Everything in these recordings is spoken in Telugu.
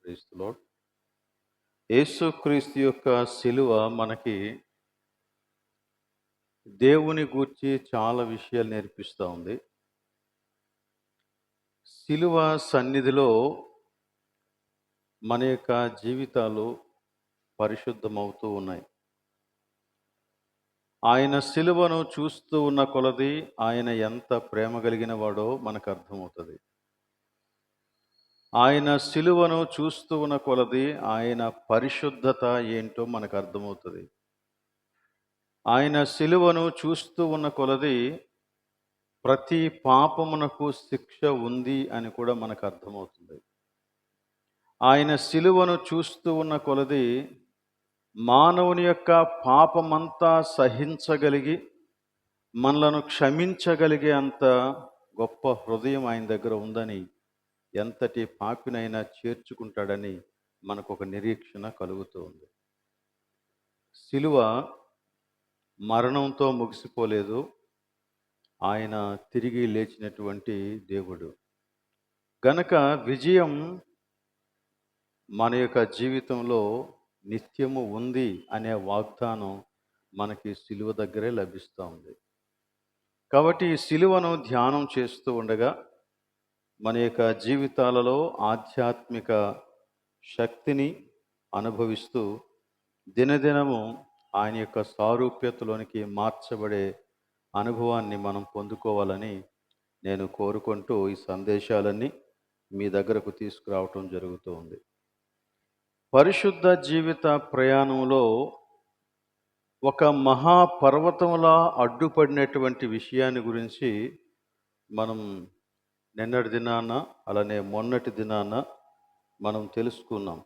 Praise the lord. యేసుక్రీస్తు యొక్క శిలువ మనకి దేవుని గూర్చి చాలా విషయాలు నేర్పిస్తూ ఉంది. శిలువ సన్నిధిలో మన యొక్క జీవితాలు పరిశుద్ధమవుతూ ఉన్నాయి. ఆయన శిలువను చూస్తూ ఉన్న కొలది ఆయన ఎంత ప్రేమ కలిగిన వాడో మనకు అర్థమవుతుంది. ఆయన శిలువను చూస్తూ ఉన్న కొలది ఆయన పరిశుద్ధత ఏంటో మనకు అర్థమవుతుంది. ఆయన శిలువను చూస్తూ ఉన్న కొలది ప్రతి పాపమునకు శిక్ష ఉంది అని కూడా మనకు అర్థమవుతుంది. ఆయన శిలువను చూస్తూ ఉన్న కొలది మానవుని యొక్క పాపమంతా సహించగలిగి మనలను క్షమించగలిగే అంత గొప్ప హృదయం ఆయన దగ్గర ఉందని, ఎంతటి పాపినైనా చేర్చుకుంటాడని మనకు ఒక నిరీక్షణ కలుగుతూ ఉంది. శిలువ మరణంతో ముగిసిపోలేదు. ఆయన తిరిగి లేచినటువంటి దేవుడు గనక విజయం మన యొక్క జీవితంలో నిత్యము ఉంది అనే వాగ్దానం మనకి శిలువ దగ్గరే లభిస్తూ ఉంది. కాబట్టి ఈ శిలువను ధ్యానం చేస్తూ ఉండగా మన యొక్క జీవితాలలో ఆధ్యాత్మిక శక్తిని అనుభవిస్తూ దినదినము ఆయన యొక్క సారూప్యతలోనికి మార్చబడే అనుభవాన్ని మనం పొందుకోవాలని నేను కోరుకుంటూ ఈ సందేశాలన్నీ మీ దగ్గరకు తీసుకురావటం జరుగుతూ ఉంది. పరిశుద్ధ జీవిత ప్రయాణంలో ఒక మహాపర్వతంలా అడ్డుపడినటువంటి విషయాన్ని గురించి మనం నిన్నటి దినాన అలానే మొన్నటి దినాన మనం తెలుసుకున్నాం.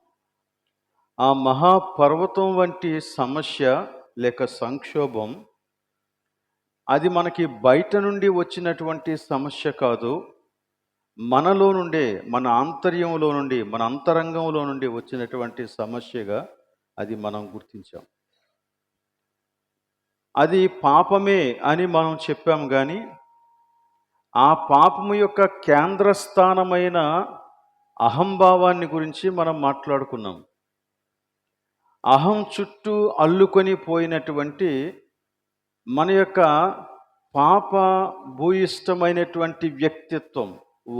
ఆ మహాపర్వతం వంటి సమస్య లేక సంక్షోభం అది మనకి బయట నుండి వచ్చినటువంటి సమస్య కాదు, మనలో నుండే, మన ఆంతర్యంలో నుండి, మన అంతరంగంలో నుండి వచ్చినటువంటి సమస్యగా అది మనం గుర్తించాం. అది పాపమే అని మనం చెప్పాం, కానీ ఆ పాపము యొక్క కేంద్రస్థానమైన అహంభావాన్ని గురించి మనం మాట్లాడుకున్నాం. అహం చుట్టూ అల్లుకొని పోయినటువంటి మన యొక్క పాప భూయిష్టమైనటువంటి వ్యక్తిత్వం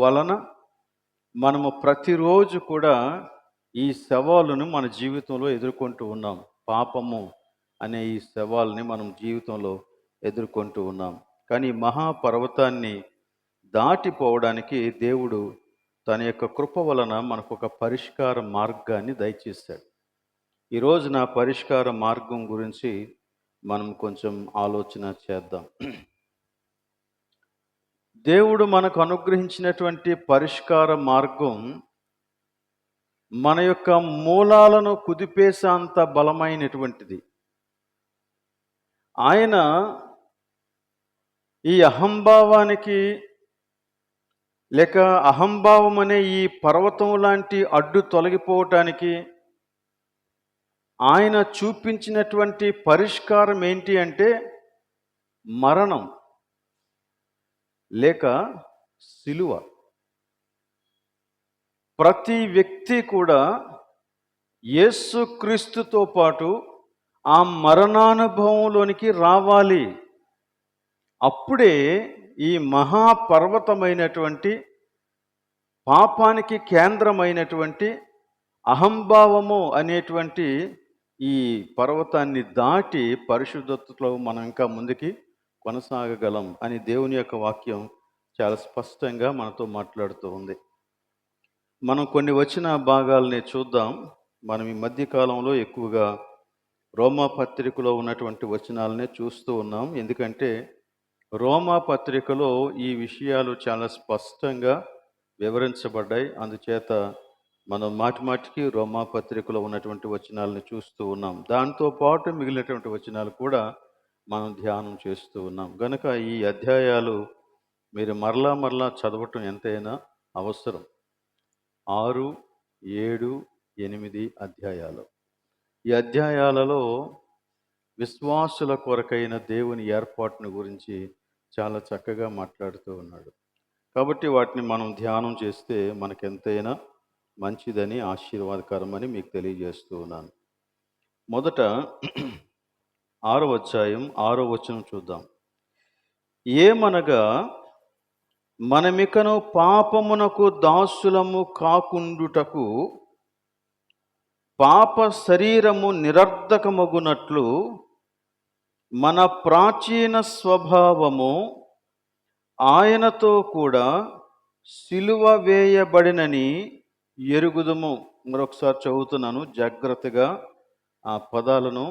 వలన మనము ప్రతిరోజు కూడా ఈ సవాలును మన జీవితంలో ఎదుర్కొంటూ ఉన్నాం. పాపము అనే ఈ సవాల్ని మనం జీవితంలో ఎదుర్కొంటూ ఉన్నాం. కానీ మహాపర్వతాన్ని దాటిపోవడానికి దేవుడు తన యొక్క కృప వలన మనకు ఒక పరిష్కార మార్గాన్ని దయచేశాడు. ఈరోజు నా పరిష్కార మార్గం గురించి మనం కొంచెం ఆలోచన చేద్దాం. దేవుడు మనకు అనుగ్రహించినటువంటి పరిష్కార మార్గం మన యొక్క మూలాలను కుదిపేసేంత బలమైనటువంటిది. ఆయన ఈ అహంభావానికి లేక అహంభావం అనే ఈ పర్వతం లాంటి అడ్డు తొలగిపోవటానికి ఆయన చూపించినటువంటి పరిష్కారం ఏంటి అంటే మరణం లేక శిలువ. ప్రతి వ్యక్తి కూడా యేసుక్రీస్తుతో పాటు ఆ మరణానుభవంలోనికి రావాలి. అప్పుడే ఈ మహాపర్వతమైనటువంటి పాపానికి కేంద్రమైనటువంటి అహంభావము అనేటువంటి ఈ పర్వతాన్ని దాటి పరిశుద్ధతలో మనం ఇంకా ముందుకి కొనసాగగలం అని దేవుని యొక్క వాక్యం చాలా స్పష్టంగా మనతో మాట్లాడుతూ ఉంది. మనం కొన్ని వచ్చిన భాగాలని చూద్దాం. మనం ఈ మధ్యకాలంలో ఎక్కువగా రోమా పత్రికలో ఉన్నటువంటి వచనాలనే చూస్తూ ఉన్నాం. ఎందుకంటే రోమా పత్రికలో ఈ విషయాలు చాలా స్పష్టంగా వివరించబడ్డాయి. అందుచేత మనం మాటిమాటికి రోమా పత్రికలో ఉన్నటువంటి వచనాలను చూస్తూ ఉన్నాం. దాంతోపాటు మిగిలినటువంటి వచనాలు కూడా మనం ధ్యానం చేస్తూ ఉన్నాం. కనుక ఈ అధ్యాయాలు మీరు మరలా చదవటం ఎంతైనా అవసరం. 6, 7, 8 అధ్యాయాలు. ఈ అధ్యాయాలలో విశ్వాసుల కొరకైన దేవుని ఏర్పాటును గురించి చాలా చక్కగా మాట్లాడుతూ ఉన్నాడు. కాబట్టి వాటిని మనం ధ్యానం చేస్తే మనకెంతైనా మంచిదని, ఆశీర్వాదకరమని మీకు తెలియజేస్తూ ఉన్నాను. మొదట 6వ అధ్యాయం 6వ వచనం చూద్దాం. ఏమనగా మనమికను పాపమునకు దాసులము కాకుండుటకు పాప శరీరము నిరర్ధకమగునట్లు మన ప్రాచీన స్వభావము ఆయనతో కూడా సిలువ వేయబడినని ఎరుగుదుము. మరొకసారి చదువుతున్నాను, జాగ్రత్తగా ఆ పదాలను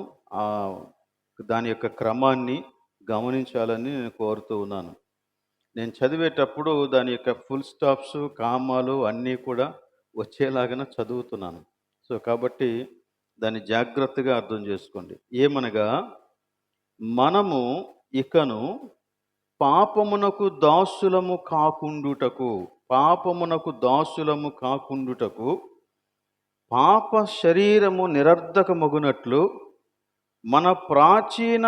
దాని యొక్క క్రమాన్ని గమనించాలని నేను కోరుతూ ఉన్నాను. నేను చదివేటప్పుడు దాని యొక్క ఫుల్ స్టాప్స్, కామాలు అన్నీ కూడా వచ్చేలాగా చదువుతున్నాను. సో కాబట్టి దాన్ని జాగ్రత్తగా అర్థం చేసుకోండి. ఏమనగా మనము ఇకను పాపమునకు దాసులము కాకుండుటకు, పాపమునకు దాసులము కాకుండుటకు పాప శరీరము నిరర్ధకమగునట్లు మన ప్రాచీన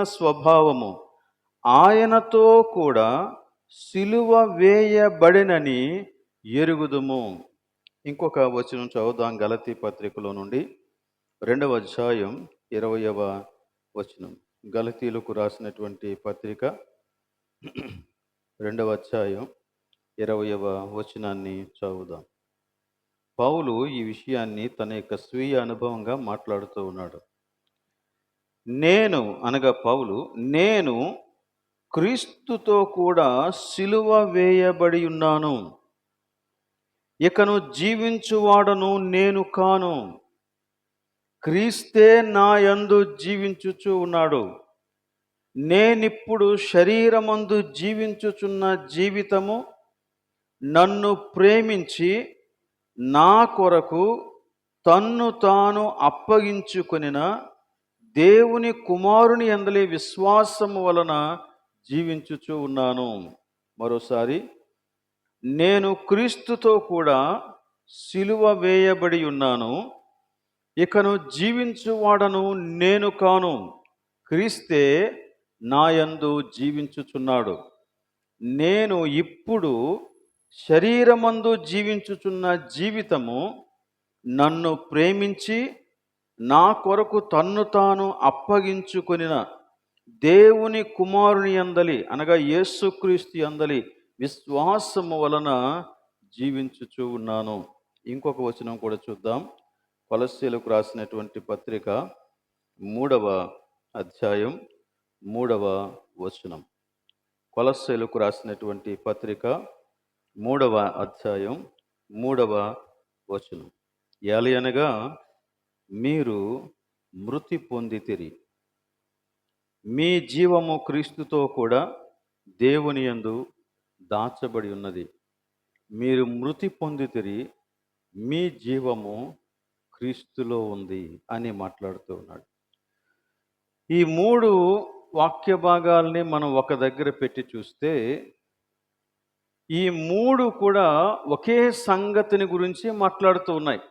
స్వభావము ఆయనతో కూడా సిలువ వేయబడినని ఎరుగుదుము. ఇంకొక వచనం చదువుదాం, గలతీ పత్రికలో నుండి 2వ అధ్యాయం 20వ వచనం. గలతీలకు రాసినటువంటి పత్రిక 2వ అధ్యాయం 20వ వచనాన్ని చదువుదాం. పౌలు ఈ విషయాన్ని తన యొక్క స్వీయ అనుభవంగా మాట్లాడుతూ ఉన్నాడు. నేను క్రీస్తుతో కూడా సిలువ వేయబడి ఉన్నాను. ఇకను జీవించువాడను నేను కాను, క్రీస్తే నా యందు జీవించుచు ఉన్నాడు. నేనిప్పుడు శరీరమందు జీవించుచున్న జీవితము నన్ను ప్రేమించి నా కొరకు తన్ను తాను అప్పగించుకొనిన దేవుని కుమారుని యందలి విశ్వాసము వలన జీవించుచు ఉన్నాను. మరోసారి, నేను క్రీస్తుతో కూడా సిలువ వేయబడి ఉన్నాను. ఇకను జీవించువాడను నేను కాను, క్రీస్తే నా యందు జీవించుచున్నాడు. నేను ఇప్పుడు శరీరమందు జీవించుచున్న జీవితము నన్ను ప్రేమించి నా కొరకు తన్ను తాను అప్పగించుకొనిన దేవుని కుమారుని యందలి, అనగా యేసుక్రీస్తు యందలి విశ్వాసము వలన జీవించుచు ఉన్నాను. ఇంకొక వచనం కూడా చూద్దాం. కొలస్సీలకు రాసినటువంటి పత్రిక 3వ అధ్యాయం 3వ వచనం. కొలస్సీలకు రాసినటువంటి పత్రిక 3వ అధ్యాయం 3వ వచనం. ఏలయనగా మీరు మృతి పొందితిరి, మీ జీవము క్రీస్తుతో కూడా దేవుని యందు దాచబడి ఉన్నది. మీరు మృతి పొందితిరి, మీ జీవము క్రీస్తులో ఉంది అని మాట్లాడుతూ ఉన్నాడు. ఈ 3 వాక్య భాగాల్ని మనం ఒక దగ్గర పెట్టి చూస్తే ఈ 3 కూడా ఒకే సంగతిని గురించి మాట్లాడుతూ ఉన్నాయి.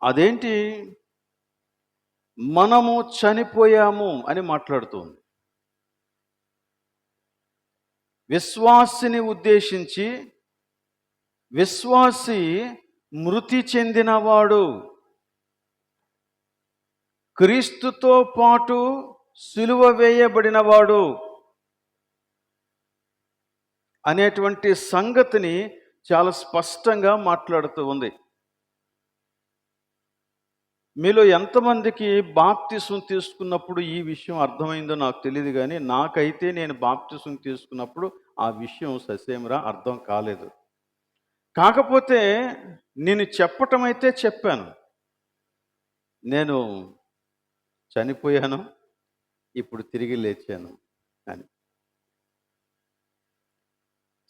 అదేంటి? మనము చనిపోయాము అని మాట్లాడుతుంది. విశ్వాసిని ఉద్దేశించి, విశ్వాసి మృతి చెందినవాడు, క్రీస్తుతో పాటు సిలువ వేయబడినవాడు అనేటువంటి సంగతిని చాలా స్పష్టంగా మాట్లాడుతూ ఉంది. మీలో ఎంతమందికి బాప్తిసం తీసుకున్నప్పుడు ఈ విషయం అర్థమైందో నాకు తెలియదు, కానీ నాకైతే నేను బాప్తిసం తీసుకున్నప్పుడు ఆ విషయం ససేమిరా అర్థం కాలేదు. కాకపోతే నేను చెప్పటం అయితే చెప్పాను, నేను చనిపోయాను, ఇప్పుడు తిరిగి లేచాను అని.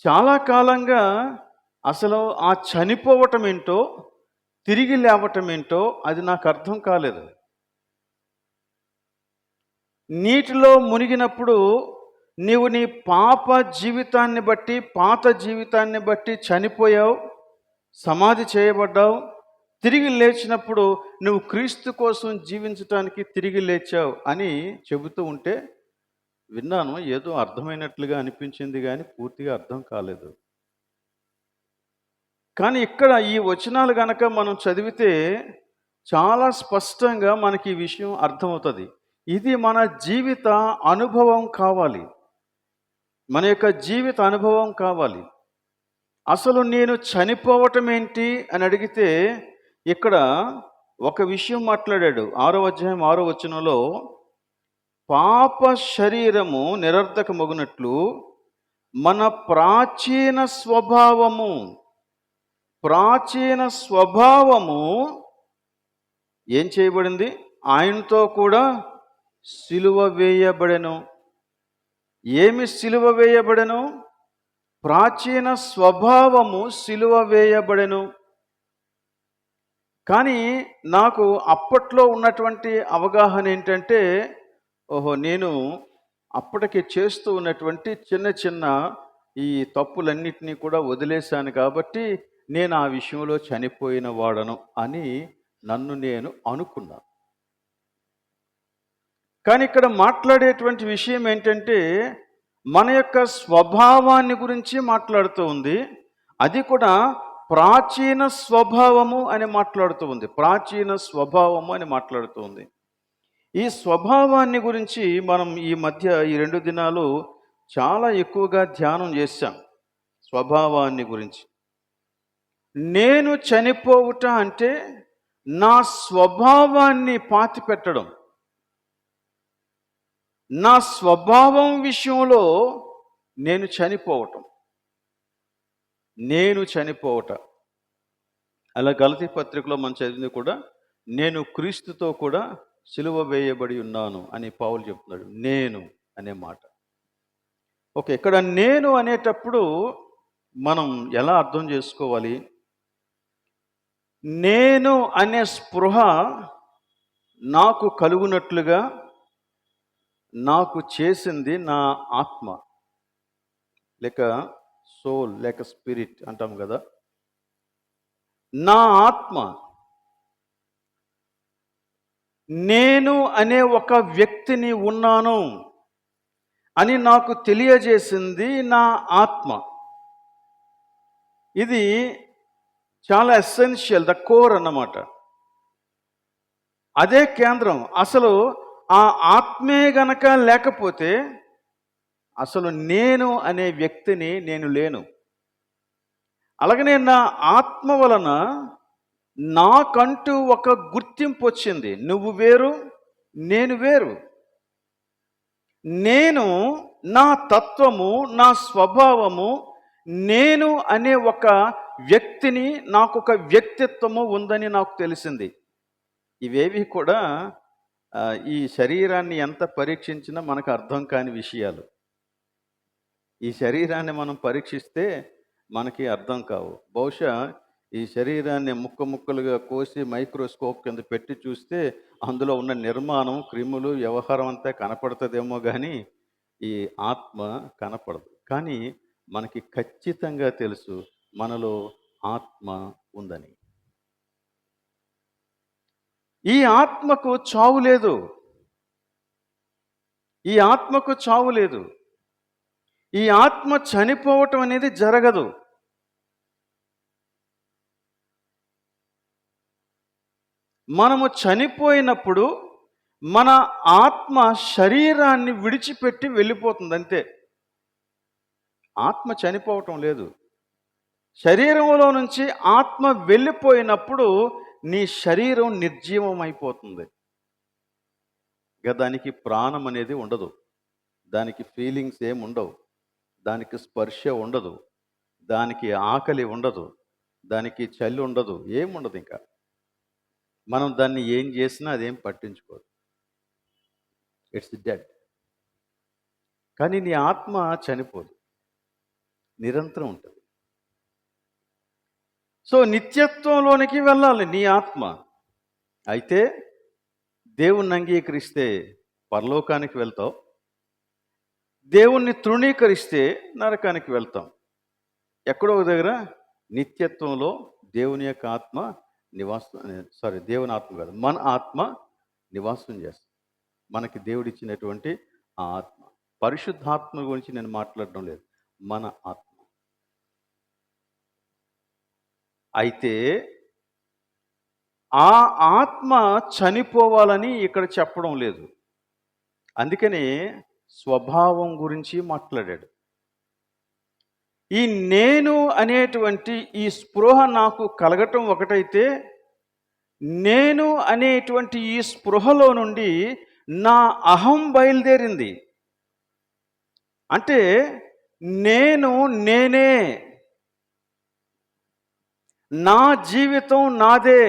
చాలా కాలంగా అసలు ఆ చనిపోవటం ఏంటో, తిరిగి లేవటం ఏంటో అది నాకు అర్థం కాలేదు. నీటిలో మునిగినప్పుడు నీవు నీ పాత జీవితాన్ని బట్టి చనిపోయావు, సమాధి చేయబడ్డావు. తిరిగి లేచినప్పుడు నువ్వు క్రీస్తు కోసం జీవించటానికి తిరిగి లేచావు అని చెబుతూ ఉంటే విన్నాను. ఏదో అర్థమైనట్లుగా అనిపించింది గానీ, పూర్తిగా అర్థం కాలేదు. కానీ ఇక్కడ ఈ వచనాలు గనక మనం చదివితే, చాలా స్పష్టంగా మనకి ఈ విషయం అర్థమవుతది. ఇది మన జీవిత అనుభవం కావాలి. మన యొక్క జీవిత అనుభవం కావాలి. అసలు నేను చనిపోవటం ఏంటి అని అడిగితే, ఇక్కడ ఒక విషయం మాట్లాడాడు. 6వ అధ్యాయం 6వ వచనంలో, పాప శరీరము నిరర్ధకమగునట్లు మన ప్రాచీన స్వభావము ఏం చేయబడింది? ఆయనతో కూడా సిలువ వేయబడెను. ఏమి సిలువ వేయబడెను? ప్రాచీన స్వభావము సిలువ వేయబడెను. కానీ నాకు అప్పట్లో ఉన్నటువంటి అవగాహన ఏంటంటే, ఓహో, నేను అప్పటికి చేస్తూ ఉన్నటువంటి చిన్న చిన్న ఈ తప్పులన్నిటినీ కూడా వదిలేశాను కాబట్టి నేను ఆ విషయంలో చనిపోయిన వాడను అని నన్ను నేను అనుకున్నాను. కానీ ఇక్కడ మాట్లాడేటువంటి విషయం ఏంటంటే, మన యొక్క స్వభావాన్ని గురించి మాట్లాడుతూ ఉంది. అది కూడా ప్రాచీన స్వభావము అని మాట్లాడుతూ ఉంది. ప్రాచీన స్వభావము అని మాట్లాడుతూ ఉంది. ఈ స్వభావాన్ని గురించి మనం ఈ మధ్య ఈ 2 దినాలు చాలా ఎక్కువగా ధ్యానం చేశాం. స్వభావాన్ని గురించి. నేను చనిపోవుట అంటే నా స్వభావాన్ని పాతిపెట్టడం. నా స్వభావం విషయంలో నేను చనిపోవటం. అలా గలతీ పత్రికలో మనం చదివింది కూడా, నేను క్రీస్తుతో కూడా సిలువ వేయబడి ఉన్నాను అని పౌలు చెప్తున్నాడు. నేను అనే మాట. ఓకే, ఇక్కడ నేను అనేటప్పుడు మనం ఎలా అర్థం చేసుకోవాలి? నేను అనే స్పృహ నాకు కలుగునట్లుగా నాకు చేసింది నా ఆత్మ, లేక సోల్, లేక స్పిరిట్ అంటాం కదా. నా ఆత్మ నేను అనే ఒక వ్యక్తిని ఉన్నాను అని నాకు తెలియజేసింది నా ఆత్మ. ఇది చాలా ఎసెన్షియల్, ద కోర్ అన్నమాట. అదే కేంద్రం. అసలు ఆ ఆత్మే గనక లేకపోతే అసలు నేను అనే వ్యక్తిని నేను లేను. అలాగనే నా ఆత్మ వలన నాకంటూ ఒక గుర్తింపు వచ్చింది. నువ్వు వేరు, నేను వేరు. నేను, నా తత్వము, నా స్వభావము, నేను అనే ఒక వ్యక్తిని, నాకు ఒక వ్యక్తిత్వము ఉందని నాకు తెలిసింది. ఇవేవి కూడా ఈ శరీరాన్ని ఎంత పరీక్షించినా మనకు అర్థం కాని విషయాలు. ఈ శరీరాన్ని మనం పరీక్షిస్తే మనకి అర్థం కావు. బహుశా ఈ శరీరాన్ని ముక్కలుగా కోసి మైక్రోస్కోప్ కింద పెట్టి చూస్తే అందులో ఉన్న నిర్మాణం, క్రిములు, వ్యవహారం అంతా కనపడుతుందేమో కానీ ఈ ఆత్మ కనపడదు. కానీ మనకి ఖచ్చితంగా తెలుసు మనలో ఆత్మ ఉందని. ఈ ఆత్మకు చావు లేదు. ఈ ఆత్మకు చావు లేదు. ఈ ఆత్మ చనిపోవటం అనేది జరగదు. మనము చనిపోయినప్పుడు మన ఆత్మ శరీరాన్ని విడిచిపెట్టి వెళ్ళిపోతుంది అంతే. ఆత్మ చనిపోవటం లేదు. శరీరంలో నుంచి ఆత్మ వెళ్ళిపోయినప్పుడు నీ శరీరం నిర్జీవం అయిపోతుంది. ఇక దానికి ప్రాణం అనేది ఉండదు. దానికి ఫీలింగ్స్ ఏమి ఉండవు. దానికి స్పర్శ ఉండదు. దానికి ఆకలి ఉండదు. దానికి చలి ఉండదు. ఏముండదు. ఇంకా మనం దాన్ని ఏం చేసినా అదేం పట్టించుకోదు. It's dead. కానీ నీ ఆత్మ చనిపోదు, నిరంతరం ఉంటుంది. సో నిత్యత్వంలోనికి వెళ్ళాలి నీ ఆత్మ. అయితే దేవుణ్ణి అంగీకరిస్తే పరలోకానికి వెళ్తావు, దేవుణ్ణి తృణీకరిస్తే నరకానికి వెళ్తాం. ఎక్కడో ఒక దగ్గర నిత్యత్వంలో దేవుని యొక్క ఆత్మ దేవుని ఆత్మ కాదు, మన ఆత్మ నివాసం చేస్తుంది. మనకి దేవుడిచ్చినటువంటి ఆ ఆత్మ పరిశుద్ధాత్మ గురించి నేను మాట్లాడడం లేదు, మన ఆత్మ. అయితే ఆ ఆత్మ చనిపోవాలని ఇక్కడ చెప్పడం లేదు. అందుకని స్వభావం గురించి మాట్లాడాడు. ఈ నేను అనేటువంటి ఈ స్పృహ నాకు కలగటం ఒకటైతే, నేను అనేటువంటి ఈ స్పృహలో నుండి నా అహం బయలుదేరింది. అంటే నేను నేనే, నా జీవితం నాదే,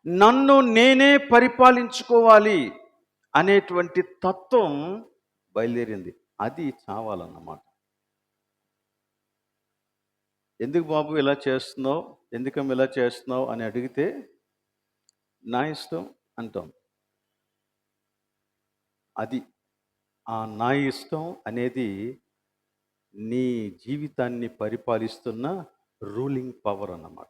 నన్ను నేనే పరిపాలించుకోవాలి అనేటువంటి తత్వం బయలుదేరింది. అది చావాలన్నమాట. ఎందుకు బాబు ఇలా చేస్తున్నావు, ఎందుకమ్మ ఇలా చేస్తున్నావు అని అడిగితే నా ఇష్టం అంటాం. అది ఆ నా ఇష్టం అనేది నీ జీవితాన్ని పరిపాలిస్తున్న రూలింగ్ పవర్ అన్నమాట.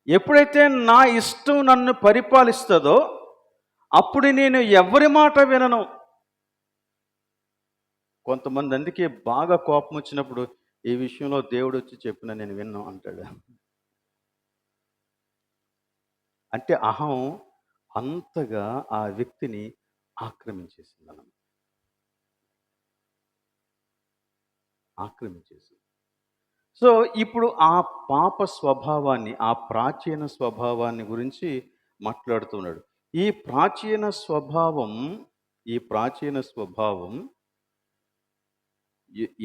ఎప్పుడైతే నా ఇష్టం నన్ను పరిపాలిస్తుందో అప్పుడు నేను ఎవరి మాట వినను. కొంతమంది అందుకే బాగా కోపం వచ్చినప్పుడు ఈ విషయంలో దేవుడు వచ్చి చెప్పిన నేను విన్నాను అంటాడు. అంటే అహం అంతగా ఆ వ్యక్తిని ఆక్రమించేసింది. సో ఇప్పుడు ఆ పాప స్వభావాన్ని, ఆ ప్రాచీన స్వభావాన్ని గురించి మాట్లాడుతున్నాడు. ఈ ప్రాచీన స్వభావం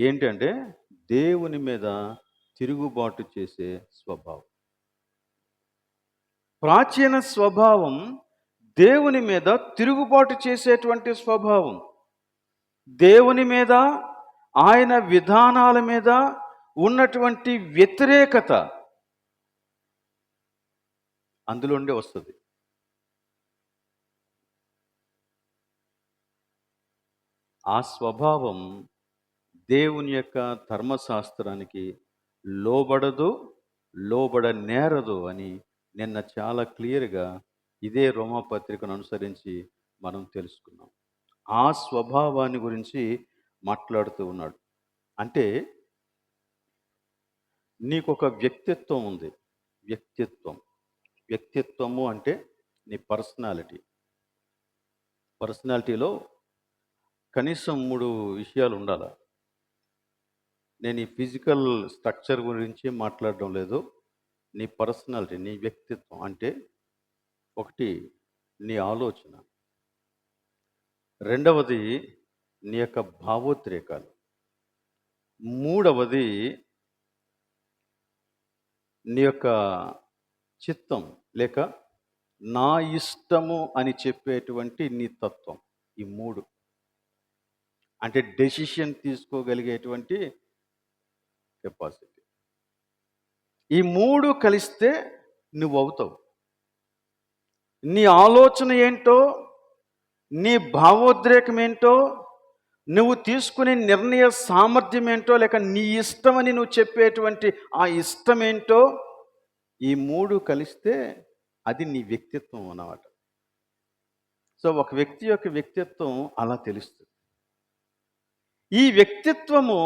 ఏంటంటే దేవుని మీద తిరుగుబాటు చేసే స్వభావం. ప్రాచీన స్వభావం దేవుని మీద తిరుగుబాటు చేసేటువంటి స్వభావం. దేవుని మీద, ఆయన విధానాల మీద ఉన్నటువంటి వ్యతిరేకత అందులోండే వస్తుంది. ఆ స్వభావం దేవుని యొక్క ధర్మశాస్త్రానికి లోబడదు, లోబడనేరదు అని నిన్న చాలా క్లియర్గా ఇదే రోమాపత్రికను అనుసరించి మనం తెలుసుకున్నాం. ఆ స్వభావాన్ని గురించి మాట్లాడుతూ ఉన్నాడు. అంటే నీకు ఒక వ్యక్తిత్వం ఉంది. వ్యక్తిత్వము అంటే నీ పర్సనాలిటీలో కనీసం 3 విషయాలు ఉండాలి. నేను ఈ ఫిజికల్ స్ట్రక్చర్ గురించి మాట్లాడడం లేదు. నీ పర్సనాలిటీ, నీ వ్యక్తిత్వం అంటే ఒకటి నీ ఆలోచన, రెండవది నీ యొక్క భావోద్రేకాలు, మూడవది నీ యొక్క చిత్తం లేక నా ఇష్టము అని చెప్పేటువంటి నీ తత్వం. ఈ 3 అంటే డెసిషన్ తీసుకోగలిగేటువంటి కెపాసిటీ. ఈ 3 కలిస్తే నువ్వు అవుతావు. నీ ఆలోచన ఏంటో, నీ భావోద్రేకం ఏంటో, నువ్వు తీసుకునే నిర్ణయ సామర్థ్యం ఏంటో, లేక నీ ఇష్టమని నువ్వు చెప్పేటువంటి ఆ ఇష్టం ఏంటో, ఈ 3 కలిస్తే అది నీ వ్యక్తిత్వం అన్నమాట. సో ఒక వ్యక్తి యొక్క వ్యక్తిత్వం అలా తెలుస్తుంది. ఈ వ్యక్తిత్వము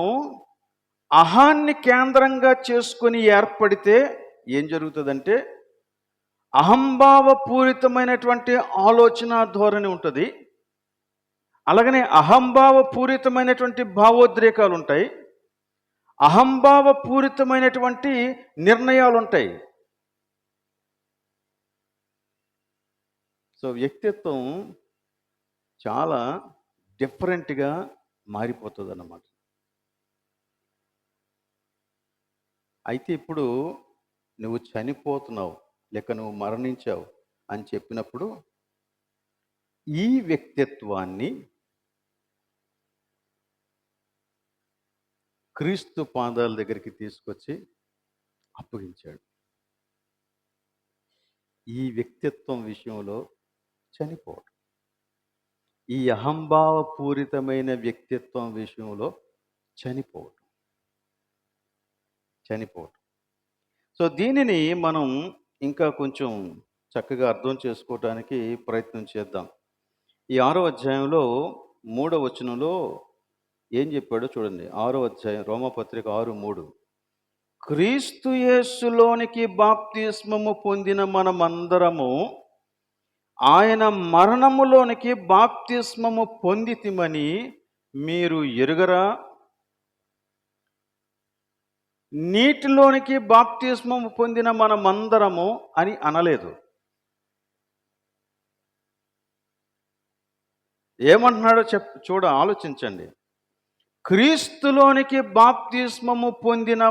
అహాన్ని కేంద్రంగా చేసుకొని ఏర్పడితే ఏం జరుగుతుందంటే అహంభావపూరితమైనటువంటి ఆలోచన ధోరణి ఉంటుంది. అలాగనే అహంభావపూరితమైనటువంటి భావోద్రేకాలు ఉంటాయి. అహంభావపూరితమైనటువంటి నిర్ణయాలు ఉంటాయి. సో వ్యక్తిత్వం చాలా డిఫరెంట్గా మారిపోతుంది అన్నమాట. అయితే ఇప్పుడు నువ్వు చనిపోతున్నావు లేక నువ్వు మరణించావు అని చెప్పినప్పుడు ఈ వ్యక్తిత్వాన్ని క్రీస్తు పాదాల దగ్గరికి తీసుకొచ్చి అప్పగించాడు. ఈ వ్యక్తిత్వం విషయంలో చనిపోవడం, ఈ అహంభావపూరితమైన వ్యక్తిత్వం విషయంలో చనిపోవడం. సో దీనిని మనం ఇంకా కొంచెం చక్కగా అర్థం చేసుకోవడానికి ప్రయత్నం చేద్దాం. ఈ 6వ అధ్యాయంలో 3వ వచనంలో ఏం చెప్పాడో చూడండి. 6వ అధ్యాయం రోమాపత్రిక 6:3. క్రీస్తు యేసులోనికి బాప్తిస్మము పొందిన మనమందరము ఆయన మరణములోనికి బాప్తిస్మము పొందితిమని మీరు ఎరుగరా? నీటిలోనికి బాప్తిస్మము పొందిన మనమందరము అని అనలేదు. ఏమంటున్నాడో ఆలోచించండి. క్రీస్తులోనికి బాప్తిస్మము పొందిన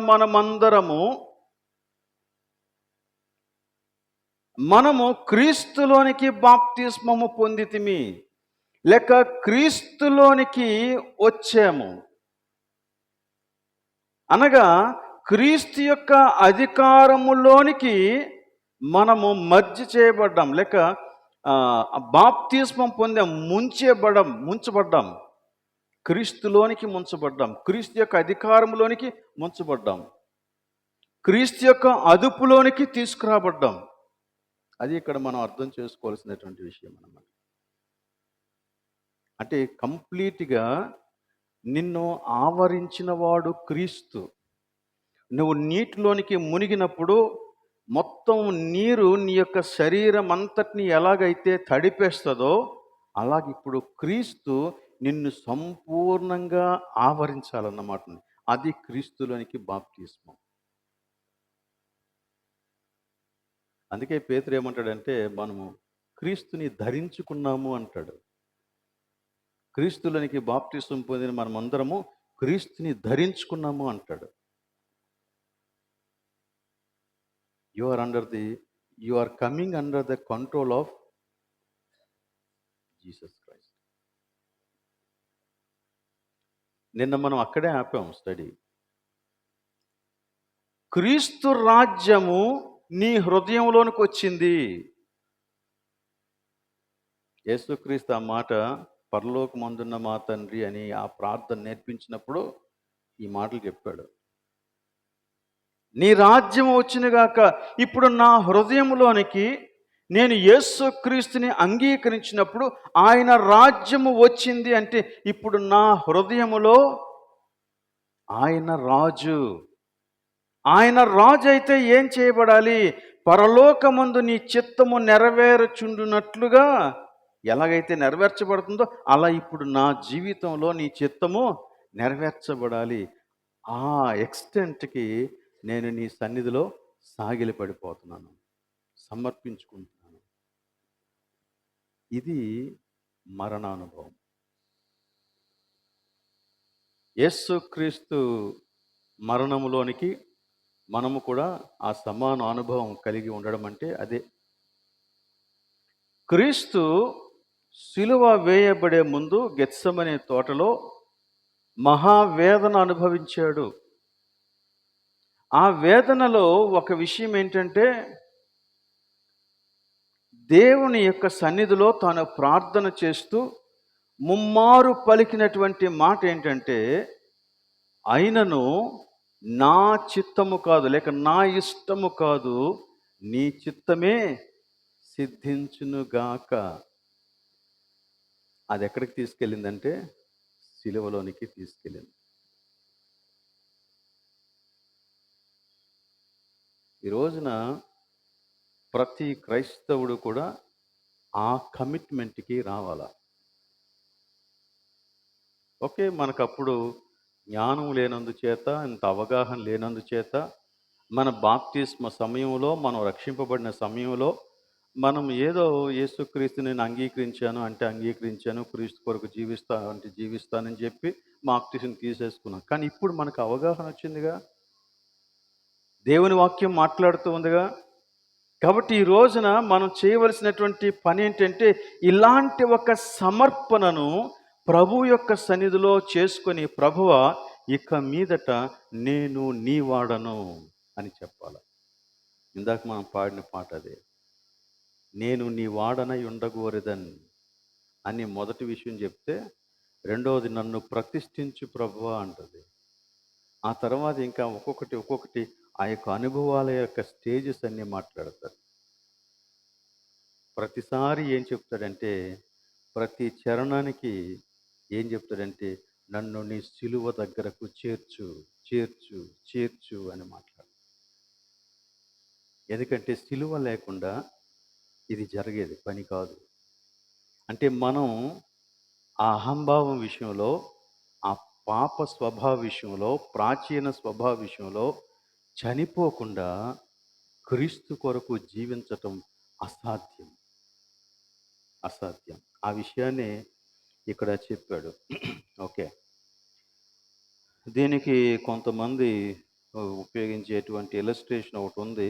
మనము క్రీస్తులోనికి బాప్తిస్మము పొందితిమి, లేక క్రీస్తులోనికి వచ్చాము. అనగా క్రీస్తు యొక్క అధికారములోనికి మనము మర్జి చేయబడ్డాం, లేక బాప్తిస్మం పొందాం, ముంచబడ్డాం. క్రీస్తులోనికి ముంచబడ్డాం, క్రీస్తు యొక్క అధికారంలోనికి ముంచబడ్డాం, క్రీస్తు యొక్క అదుపులోనికి తీసుకురాబడ్డాం. అది ఇక్కడ మనం అర్థం చేసుకోవాల్సినటువంటి విషయం అన్నమాట. అంటే కంప్లీట్గా నిన్ను ఆవరించిన వాడు క్రీస్తు. నువ్వు నీటిలోనికి మునిగినప్పుడు మొత్తం నీరు నీ యొక్క శరీరం అంతటిని ఎలాగైతే తడిపేస్తుందో అలాగిప్పుడు క్రీస్తు నిన్ను సంపూర్ణంగా ఆవరించాలన్నమాట. అది క్రీస్తులోనికి బాప్తిస్మం. అందుకే పేతురు ఏమంటాడంటే మనము క్రీస్తుని ధరించుకున్నాము అంటాడు. క్రీస్తులోనికి బాప్తిస్మం పొందిన మనమందరము క్రీస్తుని ధరించుకున్నాము అంటాడు. you are coming under the control of Jesus Christ. నిన్న మనం అక్కడే ఆపాం స్టడీ. క్రీస్తు రాజ్యము నీ హృదయంలోనికి వచ్చింది. యేసుక్రీస్తు ఆ మాట పరలోకమందున్న మా తండ్రి అని ఆ ప్రార్థన నేర్పించినప్పుడు ఈ మాటలు చెప్పాడు. నీ రాజ్యం వచ్చినగాక. ఇప్పుడు నా హృదయంలోనికి నేను యేసుక్రీస్తుని అంగీకరించినప్పుడు ఆయన రాజ్యము వచ్చింది. అంటే ఇప్పుడు నా హృదయములో ఆయన రాజు. ఆయన రాజు అయితే ఏం చేయబడాలి? పరలోకమందు నీ చిత్తము నెరవేర్చుండునట్లుగా ఎలాగైతే నెరవేర్చబడుతుందో అలా ఇప్పుడు నా జీవితంలో నీ చిత్తము నెరవేర్చబడాలి. ఆ ఎక్స్టెంట్కి నేను నీ సన్నిధిలో సాగిలి పడిపోతున్నాను, సమర్పించుకుంటున్నాను. ఇది మరణానుభవం. యేసుక్రీస్తు మరణములోనికి మనము కూడా ఆ సమాన అనుభవం కలిగి ఉండడం అంటే అదే. క్రీస్తు సిలువ వేయబడే ముందు గెత్సెమనే తోటలో మహావేదన అనుభవించాడు. ఆ వేదనలో ఒక విషయం ఏంటంటే దేవుని యొక్క సన్నిధిలో తాను ప్రార్థన చేస్తూ ముమ్మారు పలికినటువంటి మాట ఏంటంటే, అయినను నా చిత్తము కాదు, లేక నా ఇష్టము కాదు, నీ చిత్తమే సిద్ధించునుగాక. అది ఎక్కడికి తీసుకెళ్ళిందంటే సిలువలోనికి తీసుకెళ్ళింది. ఈ రోజున ప్రతి క్రైస్తవుడు కూడా ఆ కమిట్మెంట్కి రావాలా. ఓకే, మనకప్పుడు జ్ఞానం లేనందుచేత, ఇంత అవగాహన లేనందుచేత, మన బాప్తిస్మ సమయంలో, మనం రక్షింపబడిన సమయంలో మనం ఏదో యేసుక్రీస్తు నేను అంగీకరించాను, క్రీస్తు కొరకు జీవిస్తానని చెప్పి బాప్తిస్మ తీసేసుకున్నాం. కానీ ఇప్పుడు మనకు అవగాహన వచ్చిందిగా, దేవుని వాక్యం మాట్లాడుతూ ఉందిగా. కాబట్టి ఈ రోజున మనం చేయవలసినటువంటి పని ఏంటంటే ఇలాంటి ఒక సమర్పణను ప్రభు యొక్క సన్నిధిలో చేసుకొని, ప్రభువా ఇక మీదట నేను నీ వాడను అని చెప్పాలి. ఇందాక మనం పాడిన పాట అదే, నేను నీ వాడనై ఉండగోరెదన్ అని మొదటి విషయం చెప్తే, రెండవది నన్ను ప్రతిష్ఠించు ప్రభువా అంటది. ఆ తర్వాత ఇంకా ఒక్కొక్కటి ఆ యొక్క అనుభవాల యొక్క స్టేజెస్ అన్నీ మాట్లాడతారు. ప్రతిసారి ఏం చెప్తాడంటే, ప్రతి చరణానికి ఏం చెప్తాడంటే, నన్ను నీ సిలువ దగ్గరకు చేర్చు, చేర్చు, చేర్చు అని మాట్లాడు. ఎందుకంటే సిలువ లేకుండా ఇది జరిగేది పని కాదు. అంటే మనం ఆ అహంభావం విషయంలో, ఆ పాప స్వభావ విషయంలో, ప్రాచీన స్వభావ విషయంలో చనిపోకుండా క్రీస్తు కొరకు జీవించటం అసాధ్యం. అసాధ్యం. ఆ విషయాన్ని ఇక్కడ చెప్పాడు. ఓకే. దీనికి కొంతమంది ఉపయోగించేటువంటి ఇలస్ట్రేషన్ ఒకటి ఉంది.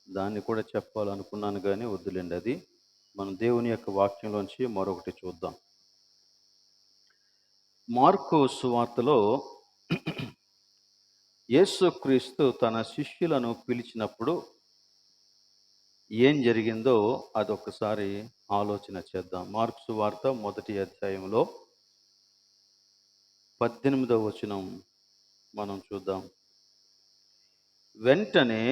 దాన్ని కూడా చెప్పాలనుకున్నాను కానీ వద్దులేండి అది. మనం దేవుని యొక్క వాక్యంలోంచి మరొకటి చూద్దాం. మార్కు సువార్తలో యేసుక్రీస్తు తన శిష్యులను పిలిచినప్పుడు ఏం జరిగిందో అదొకసారి ఆలోచన చేద్దాం. మార్కు సువార్త 1వ అధ్యాయంలో 18వ వచనం మనం చూద్దాం. వెంటనే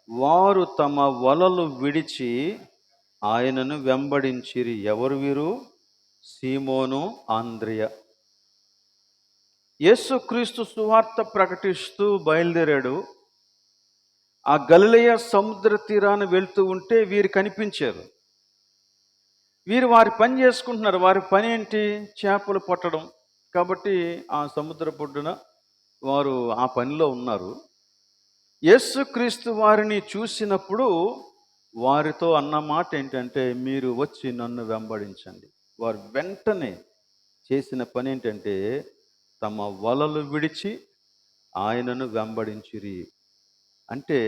వారు తమ వలలు విడిచి ఆయనను వెంబడించిరి. ఎవరు వీరు? సీమోను, ఆంద్రియ. యేసుక్రీస్తు సువార్త ప్రకటిస్తూ బయలుదేరాడు. ఆ గలిలయ సముద్ర తీరాన వెళ్తూ ఉంటే వీరు కనిపించారు. వీరు వారి పని చేసుకుంటున్నారు. వారి పని ఏంటి? చేపలు పట్టడం. కాబట్టి ఆ సముద్ర పొడ్డున వారు ఆ పనిలో ఉన్నారు. యేసుక్రీస్తు వారిని చూసినప్పుడు వారితో అన్న మాట ఏంటంటే, మీరు వచ్చి నన్ను వెంబడించండి. వారు వెంటనే చేసిన పని ఏంటంటే, తమ వలలు విడిచి ఆయనను వెంబడించిరి. అంటే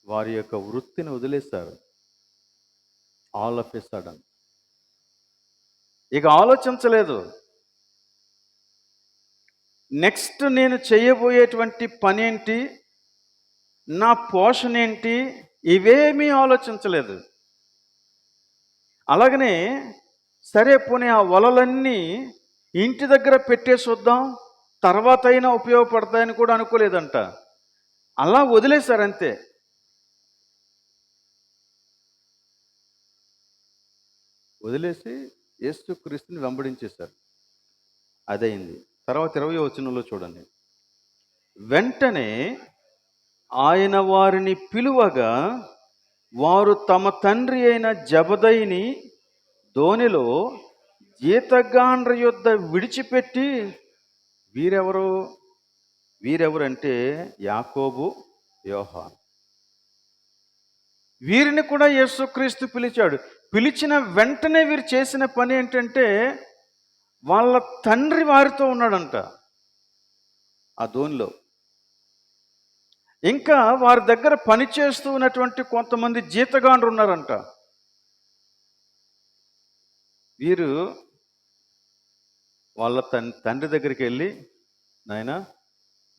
వారి యొక్క వృత్తిని వదిలేశారు. All of a sudden. ఇక ఆలోచించలేదు. నెక్స్ట్ నేను చేయబోయేటువంటి పని ఏంటి, నా పోషణ ఏంటి, ఇవేమీ ఆలోచించలేదు. అలాగనే సరే పోనీ ఆ వలలన్నీ ఇంటి దగ్గర పెట్టేసి వద్దాం, తర్వాత అయినా ఉపయోగపడతాయని కూడా అనుకోలేదంట. అలా వదిలేశారు అంతే. వదిలేసి యేసుక్రీస్తుని వెంబడించేశారు. అదైంది. తర్వాత 20వ వచనంలో చూడండి. వెంటనే ఆయన వారిని పిలువగా వారు తమ తండ్రి అయిన జబదయిని దోణిలో జీతగాండ్ర యొద్ద విడిచిపెట్టి, వీరెవరంటే యాకోబు, యోహాను. వీరిని కూడా యేసుక్రీస్తు పిలిచాడు. పిలిచిన వెంటనే వీరు చేసిన పని ఏంటంటే, వాళ్ళ తండ్రి వారితో ఉన్నాడంట ఆ దోణిలో. ఇంకా వారి దగ్గర పనిచేస్తూ ఉన్నటువంటి కొంతమంది జీతగాండ్రు ఉన్నారంట. వీరు వాళ్ళ తండ్రి దగ్గరికి వెళ్ళి, నాయనా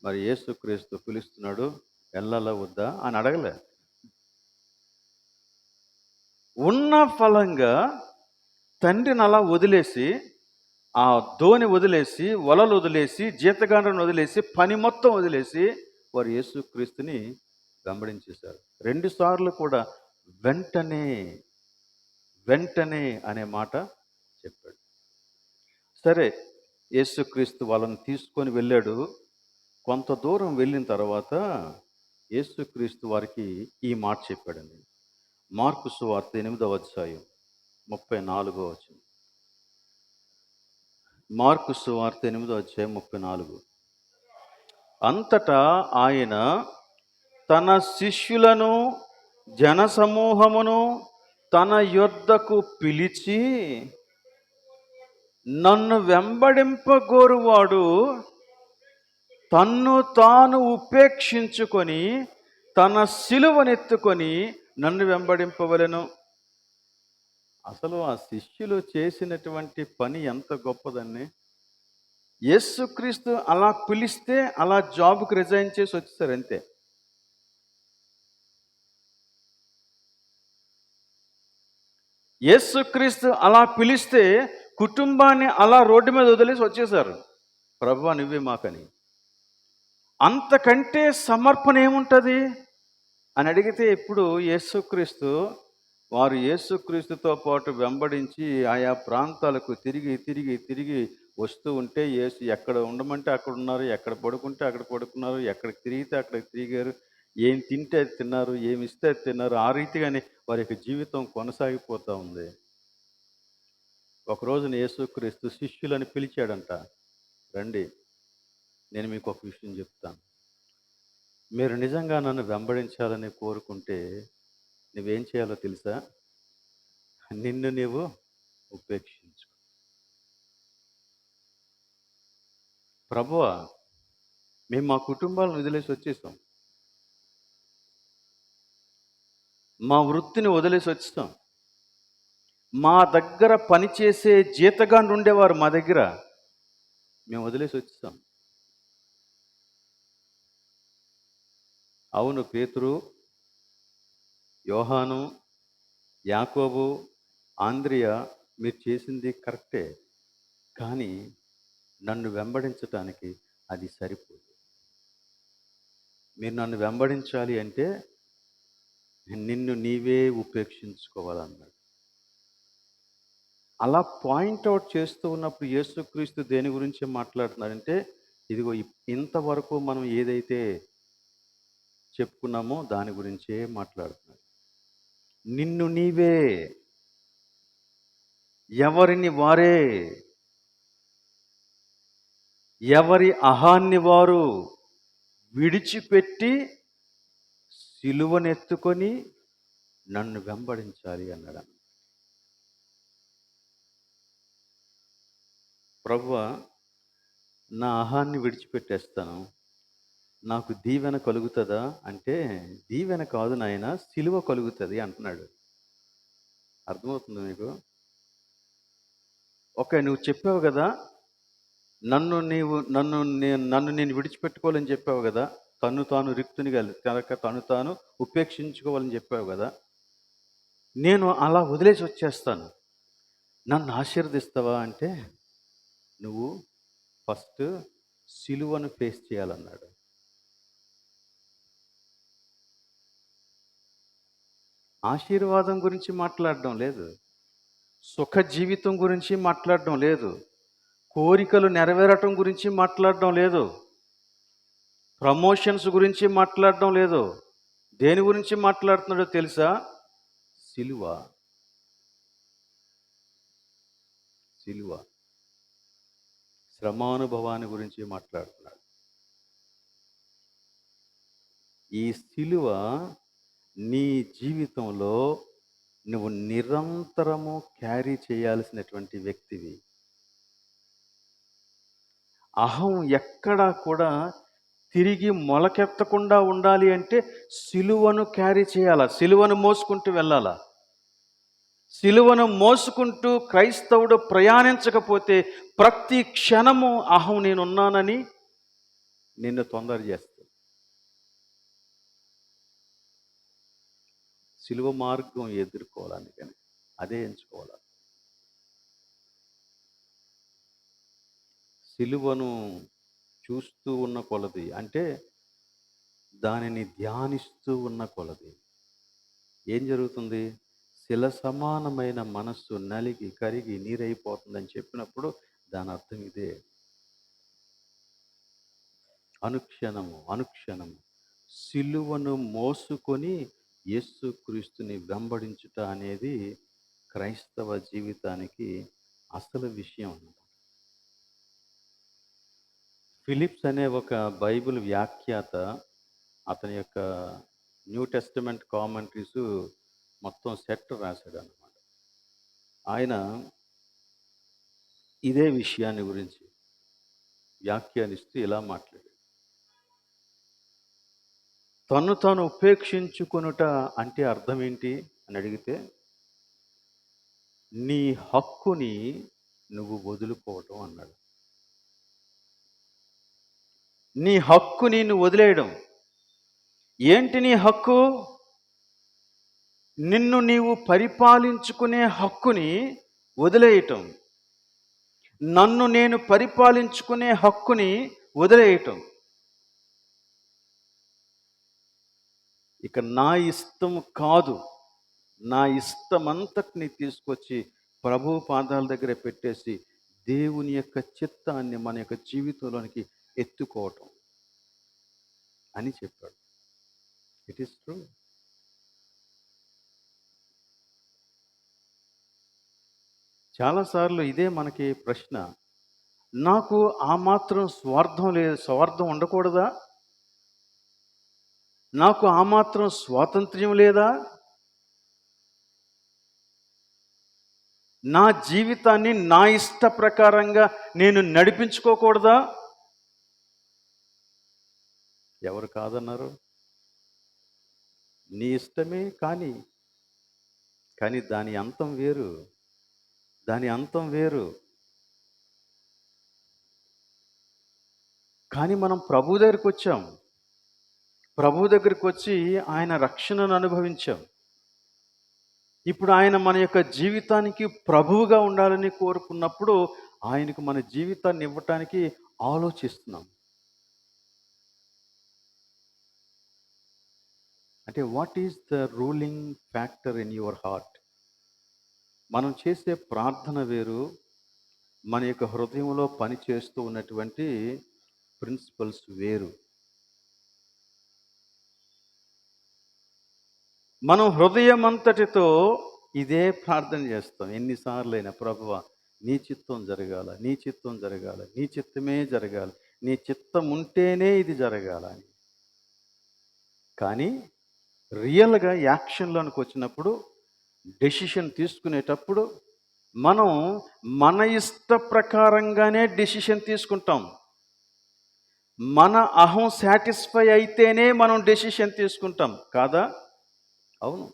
మరి యేసుక్రీస్తు పిలుస్తున్నాడు, వెళ్ళాలా వద్దా అని అడగలే. ఉన్న ఫలంగా తండ్రిని అలా వదిలేసి, ఆ దోణి వదిలేసి, వలలు వదిలేసి, జీతగాండ్రను వదిలేసి, పని మొత్తం వదిలేసి వారు యేసుక్రీస్తుని వెంబడించేశారు. 2 సార్లు కూడా వెంటనే వెంటనే అనే మాట చెప్పాడు. సరే, యేసుక్రీస్తు వాళ్ళని తీసుకొని వెళ్ళాడు. కొంత దూరం వెళ్ళిన తర్వాత యేసుక్రీస్తు వారికి ఈ మాట చెప్పాడండి. మార్కు సువార్త 8వ అధ్యాయం 34వ వచనం. మార్కు సువార్త 8వ అధ్యాయం 34. అంతటా ఆయన తన శిష్యులను జనసమూహమును తన యొద్దకు పిలిచి, నన్ను వెంబడింపగోరువాడు తన్ను తాను ఉపేక్షించుకొని తన సిలువనెత్తుకొని నన్ను వెంబడింపవలెను. అసలు ఆ శిష్యులు చేసినటువంటి పని ఎంత గొప్పదండి. యేసుక్రీస్తు అలా పిలిస్తే అలా జాబ్కి రిజైన్ చేసి వచ్చేసారు అంతే. యేసుక్రీస్తు అలా పిలిస్తే కుటుంబాన్ని అలా రోడ్డు మీద వదిలేసి వచ్చేసారు. ప్రభువా నువ్వే మాకని. అంతకంటే సమర్పణ ఏముంటుంది అని అడిగితే ఇప్పుడు యేసుక్రీస్తు వారు యేసుక్రీస్తుతో పాటు వెంబడించి ఆయా ప్రాంతాలకు తిరిగి తిరిగి తిరిగి వస్తూ ఉంటే యేసు ఎక్కడ ఉండమంటే అక్కడ ఉన్నారు, ఎక్కడ పడుకుంటే అక్కడ పడుకున్నారు, ఎక్కడికి తిరిగితే అక్కడికి తిరిగారు, ఏం తింటే అది తిన్నారు, ఏమి ఇస్తే అది తిన్నారు. ఆ రీతిగానే వారి యొక్క జీవితం కొనసాగిపోతూ ఉంది. ఒకరోజున యేసుక్రీస్తు శిష్యులని పిలిచాడంట. రండి, నేను మీకు ఒక విషయం చెప్తాను. మీరు నిజంగా నన్ను వెంబడించాలని కోరుకుంటే నువ్వేం చేయాలో తెలుసా? నిన్ను నీవు ఉపేక్షించు. ప్రభువా, మేము మా కుటుంబాలను వదిలేసి వచ్చేసాం, మా వృత్తిని వదిలేసి వచ్చేసాం, మా దగ్గర పనిచేసే జీతగాండ్రు ఉండేవారు మా దగ్గర, మేము వదిలేసి వచ్చేసాం. అవును, పేతురు, యోహాను, యాకోబు, ఆంద్రియా, మీరు చేసింది కరెక్టే, కానీ నన్ను వెంబడించటానికి అది సరిపోదు. మీరు నన్ను వెంబడించాలి అంటే నిన్ను నీవే ఉపేక్షించుకోవాలన్నాడు. అలా పాయింట్అవుట్ చేస్తూ ఉన్నప్పుడు యేసుక్రీస్తు దేని గురించి మాట్లాడుతున్నాడంటే, ఇదిగో ఇంతవరకు మనం ఏదైతే చెప్పుకున్నామో దాని గురించే మాట్లాడుతున్నాడు. నిన్ను నీవే, ఎవరిని వారే, ఎవరి అహాన్ని వారు విడిచిపెట్టి సిలువనెత్తుకొని నన్ను వెంబడించాలి అన్నాడు. ప్రభువా, నా అహాన్ని విడిచిపెట్టేస్తాను, నాకు దీవెన కలుగుతుందా అంటే, దీవెన కాదు నాయన, సిలువ కలుగుతుంది అంటున్నాడు. అర్థమవుతుంది మీకు? ఓకే, నువ్వు చెప్పావు కదా, నన్ను నేను విడిచిపెట్టుకోవాలని చెప్పావు కదా, తను తాను రిక్తునిగా కనుక తను తాను ఉపేక్షించుకోవాలని చెప్పావు కదా, నేను అలా వదిలేసి వచ్చేస్తాను, నన్ను ఆశీర్వదిస్తావా అంటే, నువ్వు ఫస్ట్ సిలువను ఫేస్ చేయాలన్నాడు. ఆశీర్వాదం గురించి మాట్లాడడం లేదు, సుఖ జీవితం గురించి మాట్లాడడం లేదు, కోరికలు నెరవేరటం గురించి మాట్లాడడం లేదు, ప్రమోషన్స్ గురించి మాట్లాడడం లేదు. దేని గురించి మాట్లాడుతున్నాడో తెలుసా? సిలువ. సిలువ శ్రమానుభవాన్ని గురించి మాట్లాడుతున్నాడు. ఈ సిలువ నీ జీవితంలో నువ్వు నిరంతరము క్యారీ చేయాల్సినటువంటి వ్యక్తివి. అహం ఎక్కడా కూడా తిరిగి మొలకెత్తకుండా ఉండాలి అంటే సిలువను క్యారీ చేయాలా, సిలువను మోసుకుంటూ వెళ్ళాలా. సిలువను మోసుకుంటూ క్రైస్తవుడు ప్రయాణించకపోతే ప్రతి క్షణము అహం నేనున్నానని నిన్ను తొందర చేస్తుంది. సిలువ మార్గం ఎదుర్కోవాలి, కానీ అదే ఎంచుకోవాలి. సిలువను చూస్తూ ఉన్న కొలది అంటే దానిని ధ్యానిస్తూ ఉన్న కొలది ఏం జరుగుతుంది? శిల సమానమైన మనస్సు నలిగి కరిగి నీరైపోతుందని చెప్పినప్పుడు దాని అర్థం ఇదే. అనుక్షణము అనుక్షణము సిలువను మోసుకొని యేసుక్రీస్తుని వెంబడించుట అనేది క్రైస్తవ జీవితానికి అసలు విషయం. ఫిలిప్స్ అనే ఒక బైబిల్ వ్యాఖ్యాత అతని యొక్క న్యూ టెస్టమెంట్ కామెంటరీస్ మొత్తం సెట్ రాశాడు అన్నమాట. ఆయన ఇదే విషయాన్ని గురించి వ్యాఖ్యానిస్తూ ఇలా మాట్లాడాడు. తను తాను ఉపేక్షించుకొనుట అంటే అర్థం ఏంటి అని అడిగితే, నీ హక్కుని నువ్వు వదులుకోవటం అన్నాడు. నీ హక్కుని నువ్వు వదిలేయడం. ఏంటి నీ హక్కు? నిన్ను నీవు పరిపాలించుకునే హక్కుని వదిలేయటం, నన్ను నేను పరిపాలించుకునే హక్కుని వదిలేయటం. ఇక నా ఇష్టం కాదు, నా ఇష్టమంతటిని తీసుకొచ్చి ప్రభు పాదాల దగ్గర పెట్టేసి దేవుని యొక్క చిత్తాన్ని మన యొక్క జీవితంలోనికి ఎత్తుకోవటం అని చెప్పాడు. It is true. చాలాసార్లు ఇదే మనకి ప్రశ్న, నాకు ఆ మాత్రం స్వార్థం ఉండకూడదా? నాకు ఆ మాత్రం స్వాతంత్ర్యం లేదా? నా జీవితాన్ని నా ఇష్ట ప్రకారంగా నేను నడిపించుకోకూడదా? ఎవరు కాదన్నారు? నీ ఇష్టమే కానీ దాని అంతం వేరు. కానీ మనం ప్రభు దగ్గరికి వచ్చాం. ప్రభు దగ్గరికి వచ్చి ఆయన రక్షణను అనుభవించాం. ఇప్పుడు ఆయన మన యొక్క జీవితానికి ప్రభువుగా ఉండాలని కోరుకున్నప్పుడు ఆయనకు మన జీవితాన్ని ఇవ్వటానికి ఆలోచిస్తున్నాం. అంటే what is the ruling factor in your heart? మనం చేసే ప్రార్థన వేరు, మన యొక్క హృదయంలో పనిచేస్తూ ఉన్నటువంటి ప్రిన్సిపల్స్ వేరు. మనం హృదయమంతటితో ఇదే ప్రార్థన చేస్తాం ఎన్నిసార్లు అయినా, ప్రభువా నీ చిత్తం జరగాల, నీ చిత్తం జరగాల, నీ చిత్తమే జరగాలి, నీ చిత్తం ఉంటేనే ఇది జరగాలని. కానీ రియల్గా యాక్షన్లోనికి వచ్చినప్పుడు, డెసిషన్ తీసుకునేటప్పుడు మనం మన ఇష్ట ప్రకారంగానే డెసిషన్ తీసుకుంటాం. మన అహం సాటిస్ఫై అయితేనే మనం డెసిషన్ తీసుకుంటాం కాదా? అవును.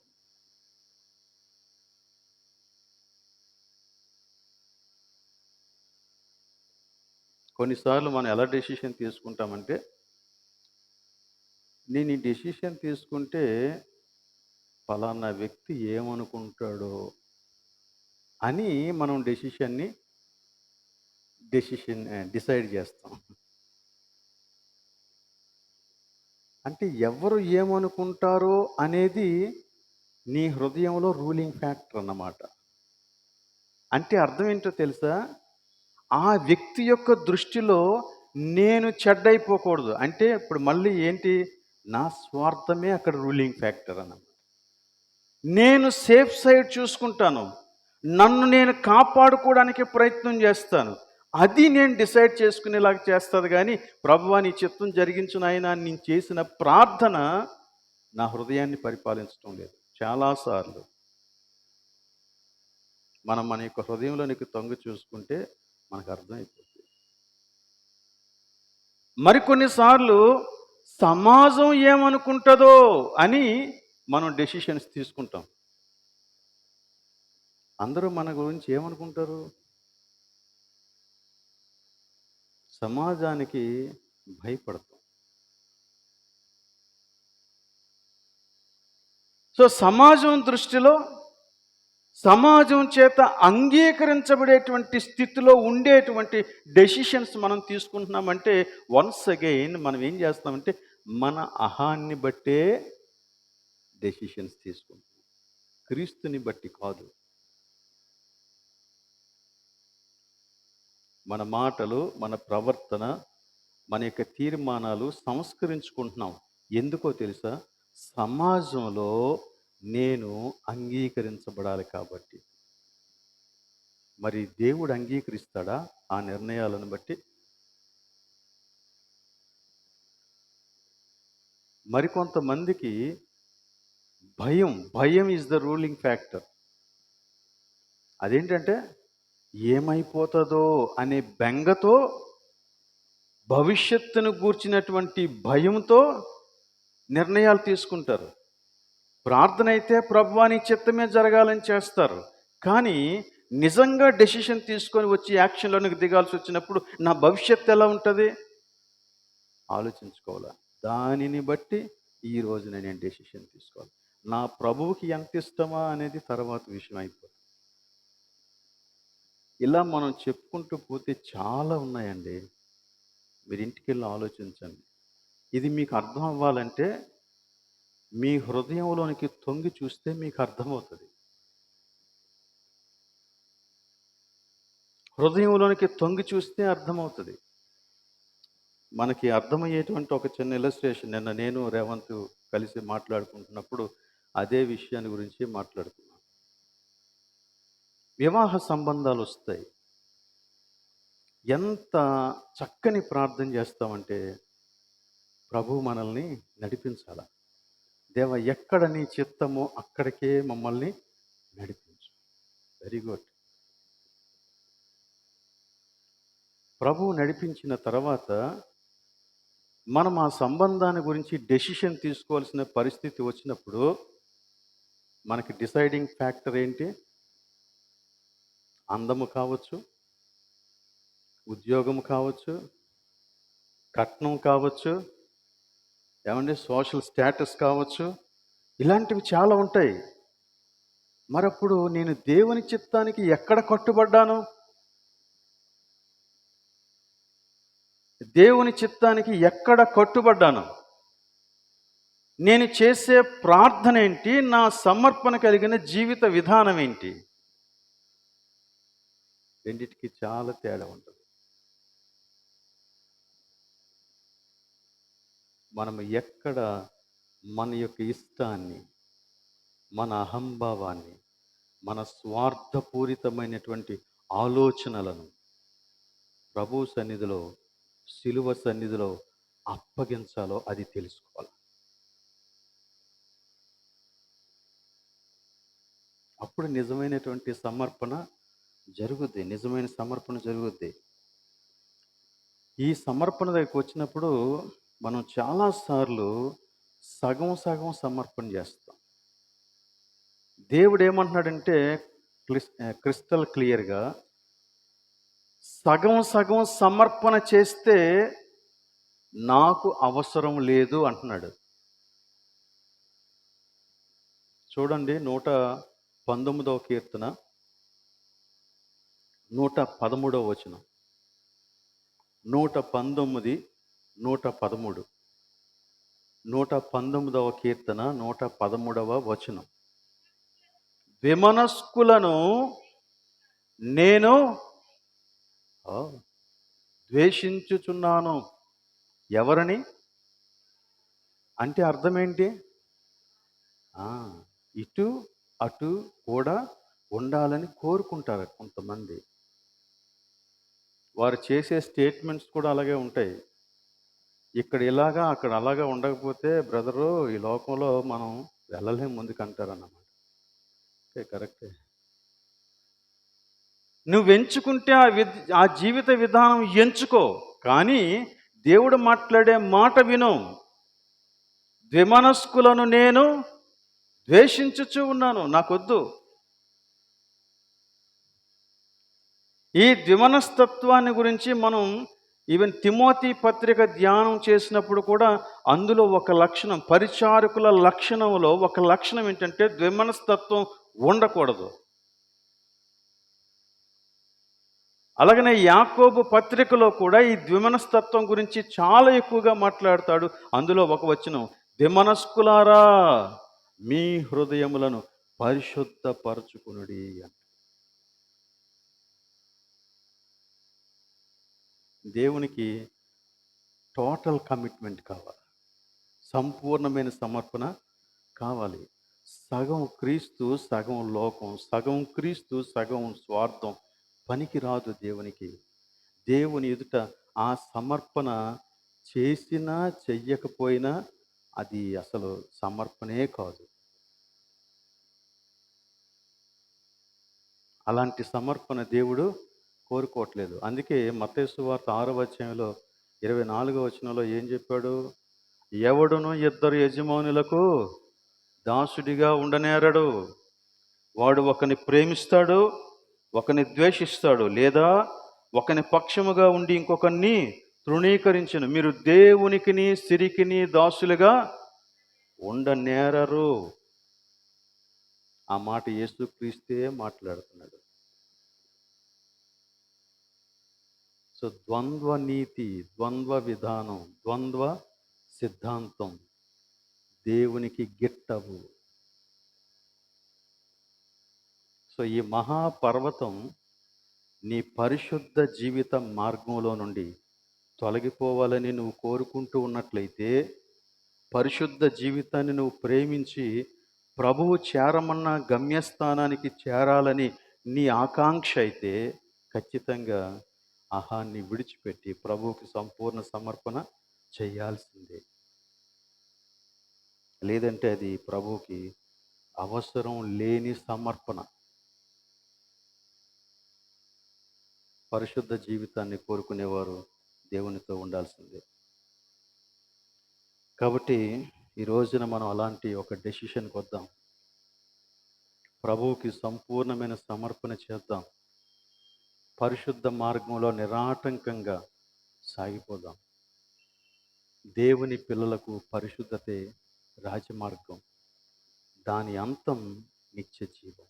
కొన్నిసార్లు మనం ఎలా డెసిషన్ తీసుకుంటామంటే, నేను ఈ డెసిషన్ తీసుకుంటే ఫలానా వ్యక్తి ఏమనుకుంటాడో అని మనం డిసైడ్ చేస్తాం. అంటే ఎవరు ఏమనుకుంటారో అనేది నీ హృదయంలో రూలింగ్ ఫ్యాక్టర్ అన్నమాట. అంటే అర్థం ఏంటో తెలుసా? ఆ వ్యక్తి యొక్క దృష్టిలో నేను చెడ్డైపోకూడదు. అంటే ఇప్పుడు మళ్ళీ ఏంటి, నా స్వార్థమే అక్కడ రూలింగ్ ఫ్యాక్టర్ అన్నమాట. నేను సేఫ్ సైడ్ చూసుకుంటాను, నన్ను నేను కాపాడుకోవడానికి ప్రయత్నం చేస్తాను. అది నేను డిసైడ్ చేసుకునేలాగా చేస్తుంది. కానీ ప్రభువా నీ చిత్తం జరిగించిన ఆయన నేను చేసిన ప్రార్థన నా హృదయాన్ని పరిపాలించడం లేదు. చాలాసార్లు మనం మన యొక్క హృదయంలోనికి తొంగి చూసుకుంటే మనకు అర్థమైపోతుంది. మరికొన్నిసార్లు సమాజం ఏమనుకుంటుందో అని మనం డెసిషన్స్ తీసుకుంటాం. అందరూ మన గురించి ఏమనుకుంటారు? సమాజానికి భయపడతాం. సో సమాజం దృష్టిలో, సమాజం చేత అంగీకరించబడేటువంటి స్థితిలో ఉండేటువంటి డెసిషన్స్ మనం తీసుకుంటున్నామంటే, వన్స్ అగైన్ మనం ఏం చేస్తామంటే మన అహాన్ని బట్టే డెసిషన్స్ తీసుకుంటాం, క్రీస్తుని బట్టి కాదు. మన మాటలు, మన ప్రవర్తన, మన యొక్క తీర్మానాలు సంస్కరించుకుంటున్నాం. ఎందుకో తెలుసా? సమాజంలో నేను అంగీకరించబడాలి కాబట్టి. మరి దేవుడు అంగీకరిస్తాడా ఆ నిర్ణయాలను బట్టి? మరికొంతమందికి భయం ఈజ్ ద రూలింగ్ ఫ్యాక్టర్. అదేంటంటే ఏమైపోతుందో అనే బెంగతో, భవిష్యత్తును గూర్చినటువంటి భయంతో నిర్ణయాలు తీసుకుంటారు. ప్రార్థన అయితే ప్రభువా నీ చిత్తమే జరగాలని చేస్తారు. కానీ నిజంగా డెసిషన్ తీసుకొని వచ్చి యాక్షన్లోనికి దిగాల్సి వచ్చినప్పుడు నా భవిష్యత్తు ఎలా ఉంటుంది ఆలోచించుకోవాలా. దానిని బట్టి ఈరోజు నేను డెసిషన్ తీసుకోవాలి. నా ప్రభువుకి ఎంత ఇష్టమా అనేది తర్వాత విషయం అయిపోతుంది. ఇలా మనం చెప్పుకుంటూ పోతే చాలా ఉన్నాయండి. మీరు ఇంటికి వెళ్ళి ఆలోచించండి. ఇది మీకు అర్థం అవ్వాలంటే మీ హృదయంలోనికి తొంగి చూస్తే మీకు అర్థమవుతుంది. హృదయంలోనికి తొంగి చూస్తే అర్థమవుతుంది. మనకి అర్థమయ్యేటువంటి ఒక చిన్న ఇల్లస్ట్రేషన్ నిన్న నేను రేవంత్ కలిసి మాట్లాడుకుంటున్నప్పుడు అదే విషయాన్ని గురించి మాట్లాడుకున్నాం. వివాహ సంబంధాలు వస్తాయి. ఎంత చక్కని ప్రార్థన చేస్తామంటే, ప్రభువు మనల్ని నడిపించాల. దేవ, ఎక్కడ నీ చిత్తమో అక్కడికే మమ్మల్ని నడిపించు. Very good. ప్రభువు నడిపించిన తర్వాత మనం ఆ సంబంధాన్ని గురించి డెసిషన్ తీసుకోవాల్సిన పరిస్థితి వచ్చినప్పుడు మనకి డిసైడింగ్ ఫ్యాక్టర్ ఏంటి? అందము కావచ్చు, ఉద్యోగం కావచ్చు, కట్నం కావచ్చు, ఏమంటే సోషల్ స్టేటస్ కావచ్చు, ఇలాంటివి చాలా ఉంటాయి. మరప్పుడు నేను దేవుని చిత్తానికి ఎక్కడ కట్టుబడ్డాను? దేవుని చిత్తానికి ఎక్కడ కట్టుబడ్డాను? నేను చేసే ప్రార్థన ఏంటి? నా సమర్పణ కలిగిన జీవిత విధానం ఏంటి? రెండిటికి చాలా తేడా ఉంటుంది. మనం ఎక్కడ మన యొక్క ఇష్టాన్ని, మన అహంభావాన్ని, మన స్వార్థపూరితమైనటువంటి ఆలోచనలను ప్రభు సన్నిధిలో, శిలువ సన్నిధిలో అప్పగించాలో అది తెలుసుకోవాలి. అప్పుడు నిజమైనటువంటి సమర్పణ జరుగుద్ది. నిజమైన సమర్పణ జరుగుద్ది. ఈ సమర్పణ దగ్గరికి వచ్చినప్పుడు మనం చాలాసార్లు సగం సగం సమర్పణ చేస్తాం. దేవుడు ఏమంటున్నాడంటే క్రిస్టల్ క్లియర్గా, సగం సగం సమర్పణ చేస్తే నాకు అవసరం లేదు అంటున్నాడు. చూడండి, 119వ కీర్తన 113వ వచనం. 119, 113. 119వ కీర్తన 113వ వచనం. విమనస్కులను నేను ద్వేషించుచున్నాను. ఎవరని అంటే అర్థం ఏంటి? ఇటు అటు కూడా ఉండాలని కోరుకుంటారు కొంతమంది. వారు చేసే స్టేట్మెంట్స్ కూడా అలాగే ఉంటాయి. ఇక్కడ ఇలాగా అక్కడ అలాగా ఉండకపోతే బ్రదరు ఈ లోకంలో మనం వెళ్ళలేం ముందుకు అంటారన్నమాట. కరెక్టే. నువ్వు ఎంచుకుంటే ఆ జీవిత విధానం ఎంచుకో, కానీ దేవుడు మాట్లాడే మాట విను. ద్విమనస్కులను నేను ద్వేషించుచూ ఉన్నాను, నాకొద్దు. ఈ ద్విమనస్తత్వాన్ని గురించి మనం ఈవెన్ తిమోతి పత్రిక ధ్యానం చేసినప్పుడు కూడా అందులో ఒక లక్షణం, పరిచారకుల లక్షణంలో ఒక లక్షణం ఏంటంటే ద్విమనస్తత్వం ఉండకూడదు. అలాగనే యాకోబు పత్రికలో కూడా ఈ ద్విమనస్తత్వం గురించి చాలా ఎక్కువగా మాట్లాడతాడు. అందులో ఒక వచనం, ద్విమనస్కులారా మీ హృదయములను పరిశుద్ధపరచుకునుడి అని. దేవునికి టోటల్ కమిట్మెంట్ కావాలి, సంపూర్ణమైన సమర్పణ కావాలి. సగం క్రీస్తు సగం లోకం, సగం క్రీస్తు సగం స్వార్థం పనికి రాదు దేవునికి. దేవుని ఎదుట ఆ సమర్పణ చేసినా చెయ్యకపోయినా అది అసలు సమర్పణే కాదు. అలాంటి సమర్పణ దేవుడు కోరుకోవట్లేదు. అందుకే మత్తయి సువార్త 6వ అధ్యాయంలో 24వ వచనంలో ఏం చెప్పాడు? ఎవడును ఇద్దరు యజమానులకు దాసుడిగా ఉండనేరడు. వాడు ఒకని ప్రేమిస్తాడు, ఒకని ద్వేషిస్తాడు, లేదా ఒకని పక్షముగా ఉండి ఇంకొకరిని తృణీకరించును. మీరు దేవునికిని సిరికిని దాసులుగా ఉండనేరరు. ఆ మాట యేసుక్రీస్తే మాట్లాడుతున్నాడు. సో ద్వంద్వ నీతి, ద్వంద్వ విధానం, ద్వంద్వ సిద్ధాంతం, దేవునికి గిట్టవు. సో ఈ మహాపర్వతం నీ పరిశుద్ధ జీవిత మార్గంలో నుండి తొలగిపోవాలని నువ్వు కోరుకుంటూ ఉన్నట్లయితే, పరిశుద్ధ జీవితాన్ని నువ్వు ప్రేమించి ప్రభువు చేరమన్న గమ్యస్థానానికి చేరాలని నీ ఆకాంక్ష అయితే, ఖచ్చితంగా ఆహాన్ని విడిచిపెట్టి ప్రభువుకి సంపూర్ణ సమర్పణ చేయాల్సిందే. లేదంటే అది ప్రభువుకి అవసరం లేని సమర్పణ. పరిశుద్ధ జీవితాన్ని కోరుకునేవారు దేవునితో ఉండాల్సిందే. కాబట్టి ఈ రోజున మనం అలాంటి ఒక డెసిషన్కి వద్దాం. ప్రభువుకి సంపూర్ణమైన సమర్పణ చేద్దాం. పరిశుద్ధ మార్గంలో నిరాటంకంగా సాగిపోదాం. దేవుని పిల్లలకు పరిశుద్ధతే రాజమార్గం, దాని అంతం నిత్య జీవం.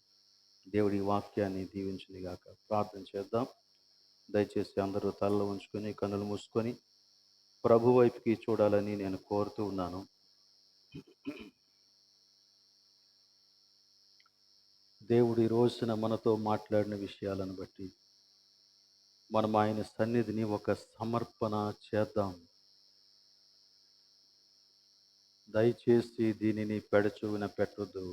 దేవుడి వాక్యాన్ని దీవించునుగాక. ప్రార్థన చేద్దాం. దయచేసి అందరూ తలలో ఉంచుకొని కన్నులు మూసుకొని ప్రభు వైపుకి చూడాలని నేను కోరుతూ ఉన్నాను. దేవుడు ఈ రోజున మనతో మాట్లాడిన విషయాలను బట్టి మనం ఆయన సన్నిధిని ఒక సమర్పణ చేద్దాం. దయచేసి దీనిని పెడచెవిన పెట్టవద్దు.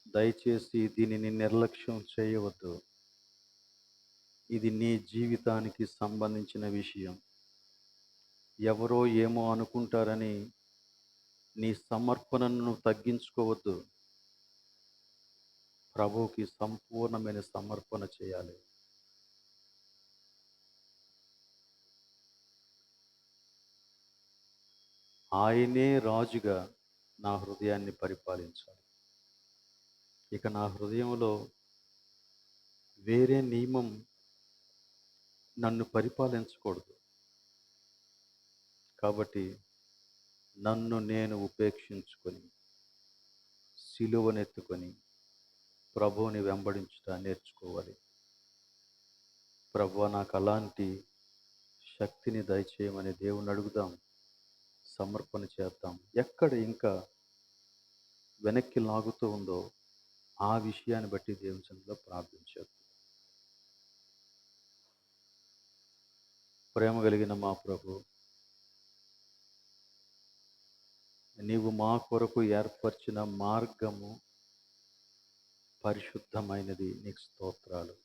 దయచేసి దీనిని నిర్లక్ష్యం చేయవద్దు. ఇది నీ జీవితానికి సంబంధించిన విషయం. ఎవరో ఏమో అనుకుంటారని నీ సమర్పణను తగ్గించుకోవద్దు. ప్రభువుకి సంపూర్ణమైన సమర్పణ చేయాలి. ఆయనే రాజుగా నా హృదయాన్ని పరిపాలించాలి. ఇక నా హృదయంలో వేరే నియమం నన్ను పరిపాలించకూడదు. కాబట్టి నన్ను నేను ఉపేక్షించుకొని సిలువనెత్తుకొని ప్రభువుని వెంబడించుట నేర్చుకోవాలి. ప్రభువా, నాకు అలాంటి శక్తిని దయచేయమని దేవుని అడుగుదాం. సమర్పణ చేద్దాం. ఎక్కడ ఇంకా వెనక్కి లాగుతూ ఉందో ఆ విషయాన్ని బట్టి దేవుని సన్నిధిలో ప్రార్థించేద్దాం. ప్రేమ కలిగిన మా ప్రభు, నీవు మా కొరకు ఏర్పరిచిన మార్గము పరిశుద్ధమైనది. నీకు స్తోత్రాలు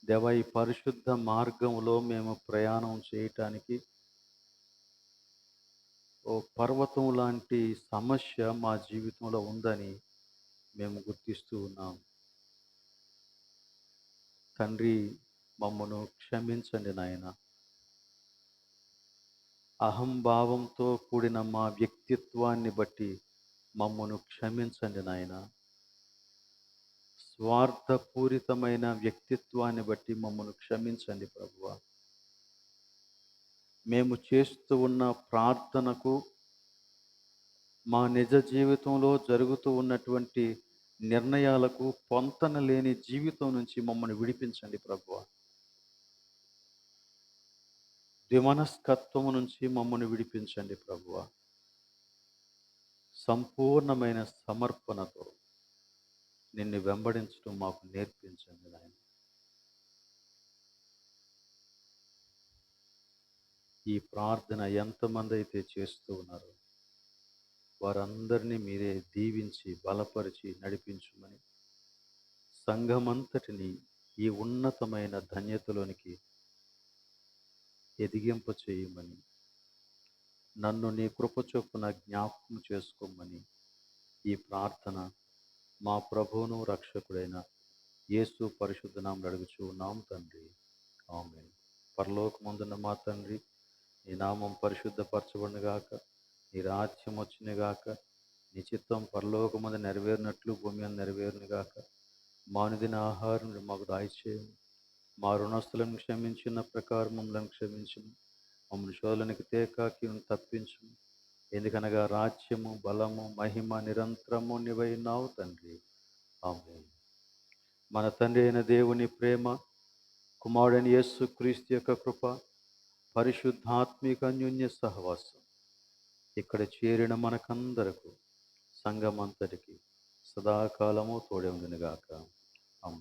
దేవా. ఈ పరిశుద్ధ మార్గంలో మేము ప్రయాణం చేయటానికి ఓ పర్వతం లాంటి సమస్య మా జీవితంలో ఉందని మేము గుర్తిస్తూ ఉన్నాం. తండ్రి, మమ్మను క్షమించండి నాయన. అహంభావంతో కూడిన మా వ్యక్తిత్వాన్ని బట్టి మమ్మను క్షమించండి నాయన. స్వార్థపూరితమైన వ్యక్తిత్వాన్ని బట్టి మమ్మను క్షమించండి ప్రభువా. మేము చేస్తూ ఉన్న ప్రార్థనకు, మా నిజ జీవితంలో జరుగుతూ ఉన్నటువంటి నిర్ణయాలకు పొంతన లేని జీవితం నుంచి మమ్మల్ని విడిపించండి ప్రభువా. ద్విమనస్కత్వము నుంచి మమ్మల్ని విడిపించండి ప్రభువా. సంపూర్ణమైన సమర్పణతో నిన్ను వెంబడించడం మాకు నేర్పించండి నాయన. ఈ ప్రార్థన ఎంతమంది అయితే చేస్తూ ఉన్నారో వారందరినీ మీరే దీవించి బలపరిచి నడిపించుమని, సంఘమంతటిని ఈ ఉన్నతమైన ధన్యతలోనికి ఎదిగింప చేయమని, నన్ను నీ కృప చొప్పున జ్ఞాపకం చేసుకోమని ఈ ప్రార్థన మా ప్రభువును రక్షకుడైన యేసు పరిశుద్ధ నామములో అడుగుచూ ఉన్నాం తండ్రి. ఆమేన్. పరలోకమందున్న మా తండ్రి, నీ నామం పరిశుద్ధపరచబడునుగాక, నీ రాజ్యం వచ్చునుగాక, నీ చిత్తం పరలోకమందు నెరవేరినట్లు భూమి మీద నెరవేరునుగాక. మా అనుదిన ఆహారం మాకు దయచేయము. మా రుణస్తులను క్షమించిన ప్రకారం మమ్మల్ని క్షమించుము. మమ్మల్ని శోధనకి తేకాకి తప్పించుము. ఎందుకనగా రాజ్యము, బలము, మహిమ నిరంతరము నీవైనావు తండ్రి. ఆమేన్. మన తండ్రి అయిన దేవుని ప్రేమ, కుమారుడైన యేసు క్రీస్తు యొక్క కృప, పరిశుద్ధాత్మిక అన్యోన్య సహవాసం ఇక్కడ చేరిన మనకందరకు, సంఘమంతటికి సదాకాలము తోడే ఉండునుగాక. అమ్మ.